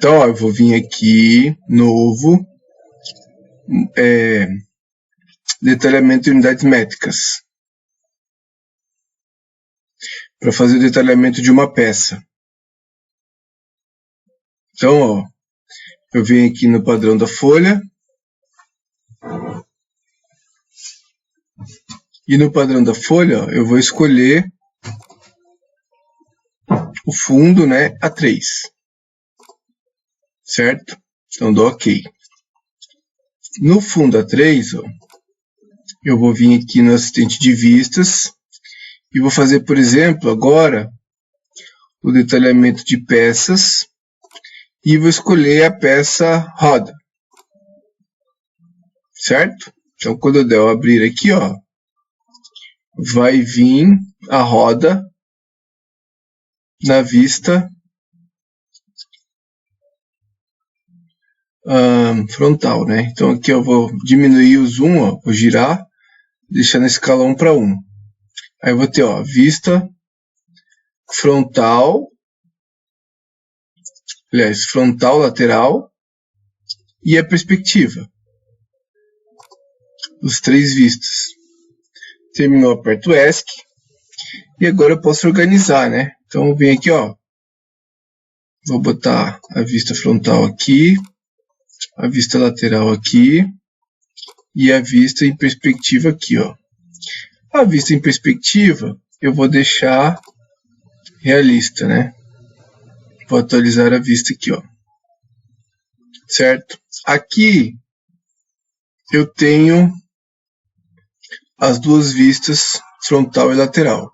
Então, ó, eu vou vir aqui, novo, detalhamento de unidades métricas, para fazer o detalhamento de uma peça. Então, ó, eu venho aqui no padrão da folha, e no padrão da folha, ó, eu vou escolher o fundo, né, A3, certo? Então, dou OK. No fundo A3, ó, eu vou vir aqui no assistente de vistas e vou fazer, por exemplo, agora o detalhamento de peças e vou escolher a peça roda, certo? Então, quando eu der o abrir aqui, ó, vai vir a roda na vista frontal, né? Então, aqui eu vou diminuir o zoom, ó, vou girar, deixar na escala 1 para 1. Aí eu vou ter, ó, vista frontal, aliás, frontal, lateral e a perspectiva. Os 3 vistas. Terminou, aperto o ESC e agora eu posso organizar, né? Então eu venho aqui, ó, vou botar a vista frontal aqui, a vista lateral aqui e a vista em perspectiva aqui, ó. A vista em perspectiva eu vou deixar realista, né? Vou atualizar a vista aqui, ó. Certo? Aqui eu tenho as duas vistas, frontal e lateral.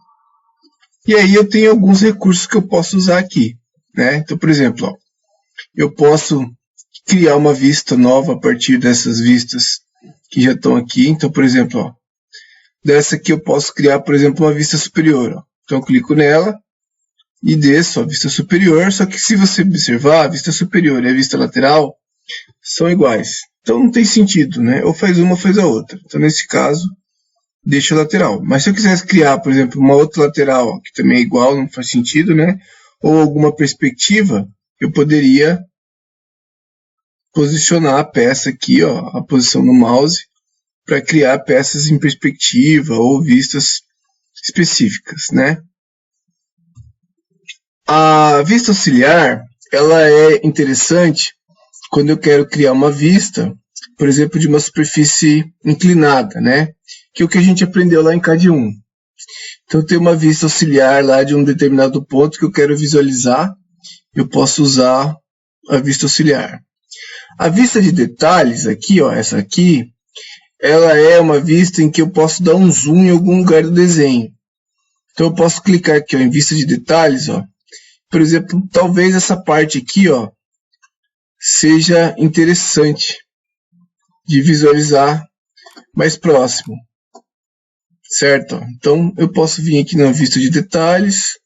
E aí eu tenho alguns recursos que eu posso usar aqui, né? Então, por exemplo, ó, eu posso criar uma vista nova a partir dessas vistas que já estão aqui. Então, por exemplo, ó, dessa aqui eu posso criar, por exemplo, uma vista superior, ó. Então eu clico nela e desço a vista superior, só que se você observar, a vista superior e a vista lateral são iguais. Então não tem sentido, né? Ou faz uma ou faz a outra. Então nesse caso, deixa a lateral. Mas se eu quisesse criar, por exemplo, uma outra lateral, ó, que também é igual, não faz sentido, né? Ou alguma perspectiva, eu poderia posicionar a peça aqui, ó, a posição no mouse, para criar peças em perspectiva ou vistas específicas, né? A vista auxiliar, ela é interessante quando eu quero criar uma vista, por exemplo, de uma superfície inclinada, né? Que é o que a gente aprendeu lá em CAD1. Então, tem uma vista auxiliar lá de um determinado ponto que eu quero visualizar, eu posso usar a vista auxiliar. A vista de detalhes aqui, ó, essa aqui, ela é uma vista em que eu posso dar um zoom em algum lugar do desenho. Então, eu posso clicar aqui, ó, em vista de detalhes, ó. Por exemplo, talvez essa parte aqui, ó, seja interessante de visualizar mais próximo, certo? Então eu posso vir aqui na vista de detalhes,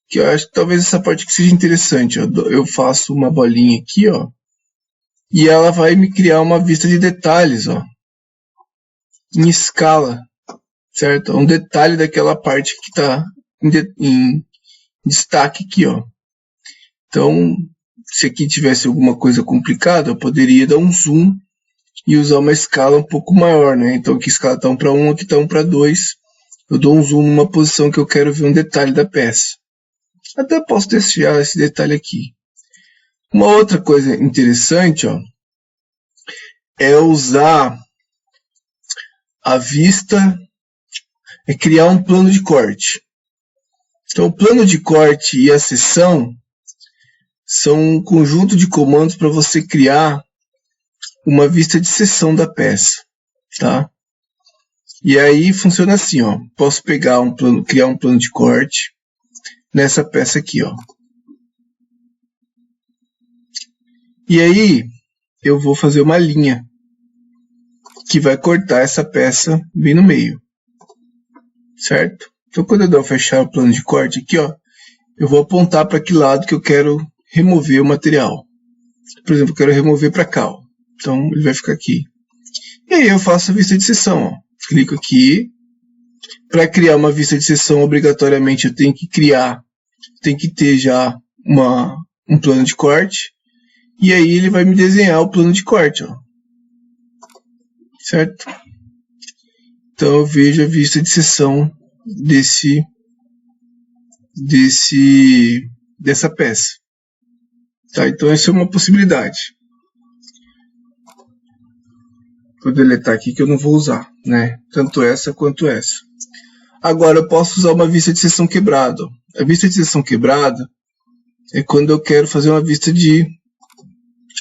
que eu acho que talvez essa parte aqui seja interessante, ó. Eu faço uma bolinha aqui, ó, e ela vai me criar uma vista de detalhes, ó, em escala, certo? Um detalhe daquela parte que está em destaque aqui, ó. Então, se aqui tivesse alguma coisa complicada, eu poderia dar um zoom e usar uma escala um pouco maior, né? Então aqui a escala está 1 para 1, aqui está 1 para 2. Eu dou um zoom numa posição que eu quero ver um detalhe da peça. Até posso deixar esse detalhe aqui. Uma outra coisa interessante, ó, é usar a vista, é criar um plano de corte. Então o plano de corte e a seção são um conjunto de comandos para você criar uma vista de seção da peça, tá? E aí funciona assim, ó. Posso pegar um plano, criar um plano de corte nessa peça aqui, ó. E aí eu vou fazer uma linha que vai cortar essa peça bem no meio, certo? Então quando eu der fechar o plano de corte aqui, ó, eu vou apontar para que lado que eu quero remover o material. Por exemplo, eu quero remover para cá, ó. Então ele vai ficar aqui. E aí eu faço a vista de seção, ó. Clico aqui. Para criar uma vista de seção, obrigatoriamente eu tenho que ter já um plano de corte. E aí ele vai me desenhar o plano de corte, ó. Certo? Então eu vejo a vista de seção dessa peça. Tá? Então essa é uma possibilidade. Vou deletar aqui que eu não vou usar, né? Tanto essa quanto essa. Agora eu posso usar uma vista de seção quebrada. A vista de seção quebrada é quando eu quero fazer uma vista de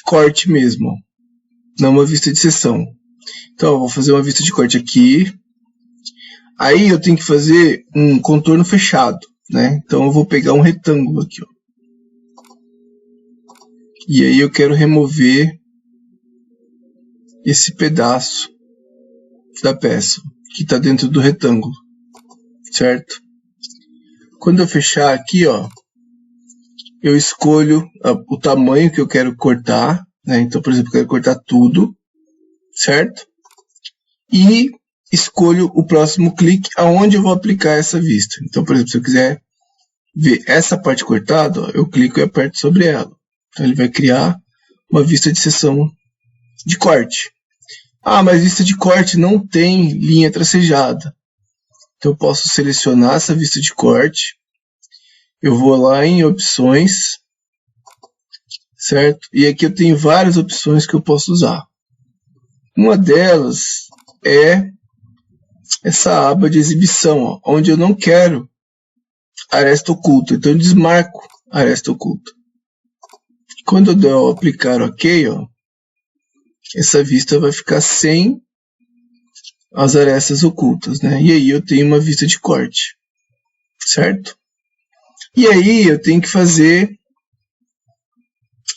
corte mesmo, não uma vista de seção. Então eu vou fazer uma vista de corte aqui. Aí eu tenho que fazer um contorno fechado, né? Então eu vou pegar um retângulo aqui, ó. E aí eu quero remover esse pedaço da peça que está dentro do retângulo, certo? Quando eu fechar aqui, ó, eu escolho o tamanho que eu quero cortar, né? Então, por exemplo, eu quero cortar tudo, certo? E escolho o próximo clique aonde eu vou aplicar essa vista. Então, por exemplo, se eu quiser ver essa parte cortada, ó, eu clico e aperto sobre ela. Então ele vai criar uma vista de seção de corte. Ah, mas vista de corte não tem linha tracejada. Então eu posso selecionar essa vista de corte. Eu vou lá em opções, certo? E aqui eu tenho várias opções que eu posso usar. Uma delas é essa aba de exibição, ó, onde eu não quero aresta oculta. Então eu desmarco a aresta oculta. Quando eu der o aplicar OK, ó, essa vista vai ficar sem as arestas ocultas, né? E aí eu tenho uma vista de corte, certo? E aí eu tenho que fazer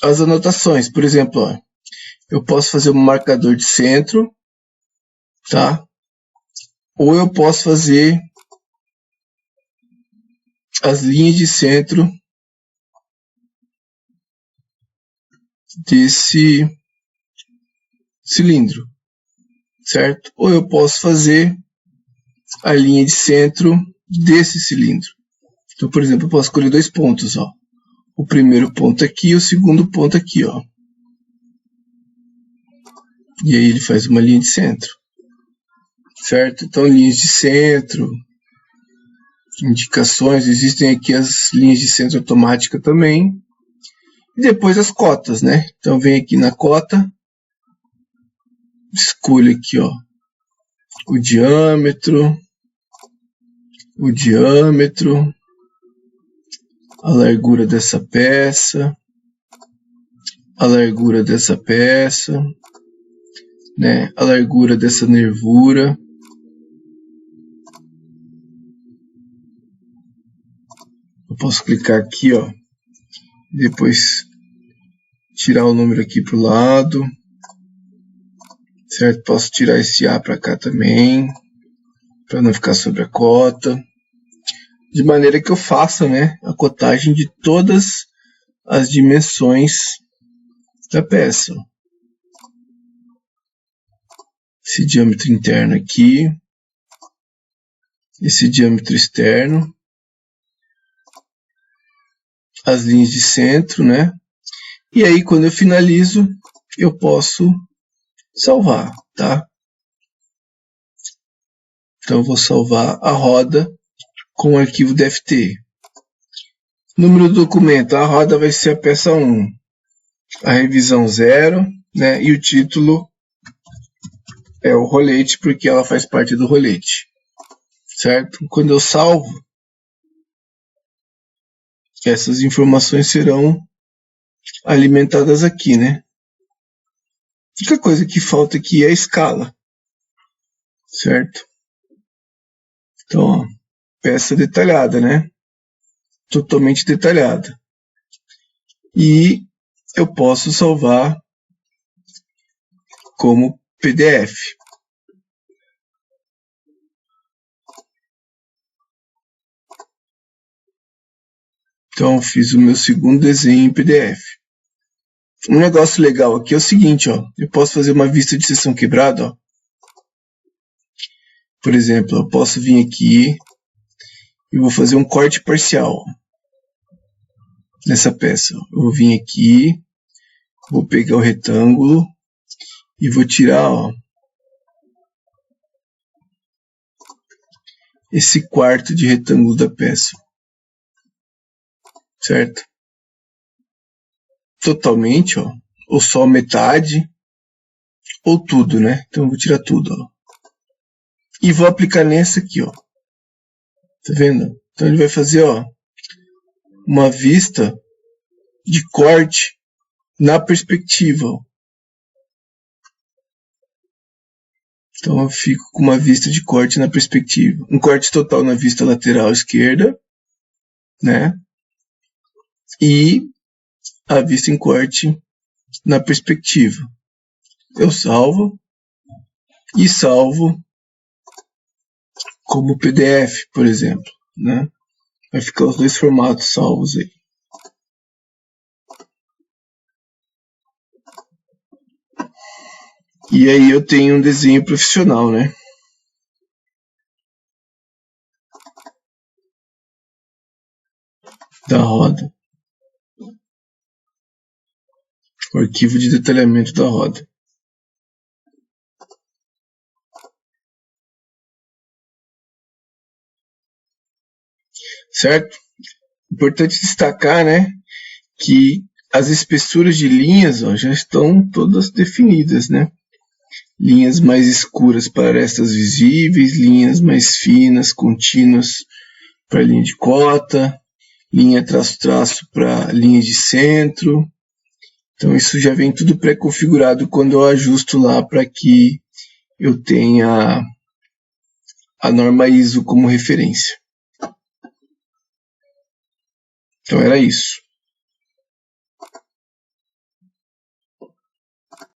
as anotações. Por exemplo, ó, eu posso fazer um marcador de centro, tá? Ou eu posso fazer as linhas de centro desse cilindro, certo? Ou eu posso fazer a linha de centro desse cilindro. Então, por exemplo, eu posso escolher dois pontos, ó. O primeiro ponto aqui e o segundo ponto aqui, ó. E aí ele faz uma linha de centro, certo? Então, linhas de centro, indicações, existem aqui as linhas de centro automática também. E depois as cotas, né? Então, vem aqui na cota, escolho aqui, ó, o diâmetro, a largura dessa peça, né? A largura dessa nervura. Eu posso clicar aqui, ó, depois tirar o número aqui para o lado, certo? Posso tirar esse A para cá também, para não ficar sobre a cota, de maneira que eu faça, né, a cotagem de todas as dimensões da peça. Esse diâmetro interno aqui, esse diâmetro externo, as linhas de centro, né? E aí, quando eu finalizo, eu posso salvar, tá? Então, eu vou salvar a roda com o arquivo DFT. Número do documento, a roda vai ser a peça 1, a revisão 0, né? E o título é o rolete, porque ela faz parte do rolete, certo? Quando eu salvo, essas informações serão alimentadas aqui, né? A única coisa que falta aqui é a escala, certo? Então, ó, peça detalhada, né? Totalmente detalhada. E eu posso salvar como PDF. Então, fiz o meu segundo desenho em PDF. Um negócio legal aqui é o seguinte, ó. Eu posso fazer uma vista de seção quebrada, ó. Por exemplo, eu posso vir aqui e vou fazer um corte parcial nessa peça. Eu vou vir aqui, Vou pegar o retângulo e vou tirar, ó, esse quarto de retângulo da peça, certo? Totalmente, ó, ou só metade, ou tudo, né? Então eu vou tirar tudo, ó. E vou aplicar nessa aqui, ó. Tá vendo? Então ele vai fazer, ó, uma vista de corte na perspectiva, ó. Então eu fico com uma vista de corte na perspectiva. Um corte total na vista lateral esquerda, né? E a vista em corte na perspectiva. Eu salvo e salvo como PDF, por exemplo, né? Vai ficar os dois formatos salvos aí. E aí eu tenho um desenho profissional, né? Da roda. O arquivo de detalhamento da roda. Certo? Importante destacar, né, que as espessuras de linhas, ó, já estão todas definidas, né? Linhas mais escuras para arestas visíveis, linhas mais finas, contínuas para linha de cota, linha traço-traço para linha de centro. Então isso já vem tudo pré-configurado quando eu ajusto lá para que eu tenha a norma ISO como referência. Então era isso.